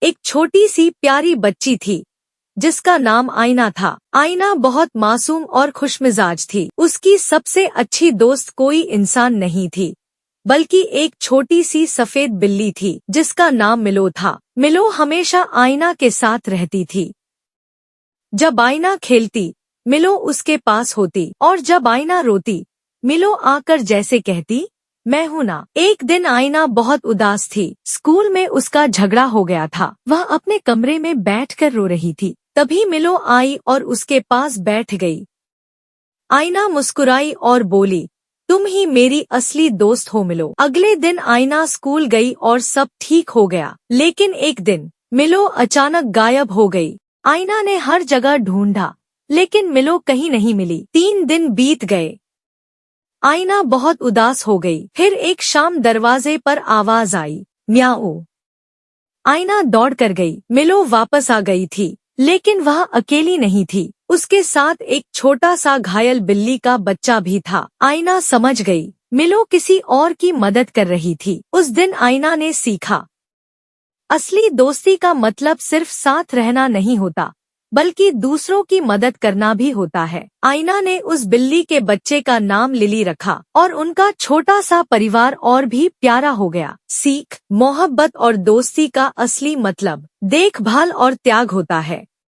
एक छोटी सी प्यारी बच्ची थी जिसका नाम आईना था। आईना बहुत मासूम और खुशमिजाज थी। उसकी सबसे अच्छी दोस्त कोई इंसान नहीं थी, बल्कि एक छोटी सी सफेद बिल्ली थी जिसका नाम मिलो था। मिलो हमेशा आईना के साथ रहती थी। जब आईना खेलती, मिलो उसके पास होती, और जब आईना रोती, मिलो आकर जैसे कहती, मैं हूं ना। एक दिन आईना बहुत उदास थी। स्कूल में उसका झगड़ा हो गया था। वह अपने कमरे में बैठकर रो रही थी। तभी मिलो आई और उसके पास बैठ गई। आईना मुस्कुराई और बोली, तुम ही मेरी असली दोस्त हो मिलो। अगले दिन आईना स्कूल गई और सब ठीक हो गया। लेकिन एक दिन मिलो अचानक गायब हो गई। आईना ने हर जगह ढूंढा, लेकिन मिलो कहीं नहीं मिली। 3 दिन बीत गए। आईना बहुत उदास हो गई। फिर एक शाम दरवाजे पर आवाज आई, म्याऊ। आईना दौड़ कर गई। मिलो वापस आ गई थी, लेकिन वह अकेली नहीं थी। उसके साथ एक छोटा सा घायल बिल्ली का बच्चा भी था। आईना समझ गई, मिलो किसी और की मदद कर रही थी। उस दिन आईना ने सीखा, असली दोस्ती का मतलब सिर्फ साथ रहना नहीं होता, बल्कि दूसरों की मदद करना भी होता है। आईना ने उस बिल्ली के बच्चे का नाम लिली रखा और उनका छोटा सा परिवार और भी प्यारा हो गया। सीख, मोहब्बत और दोस्ती का असली मतलब देखभाल और त्याग होता है।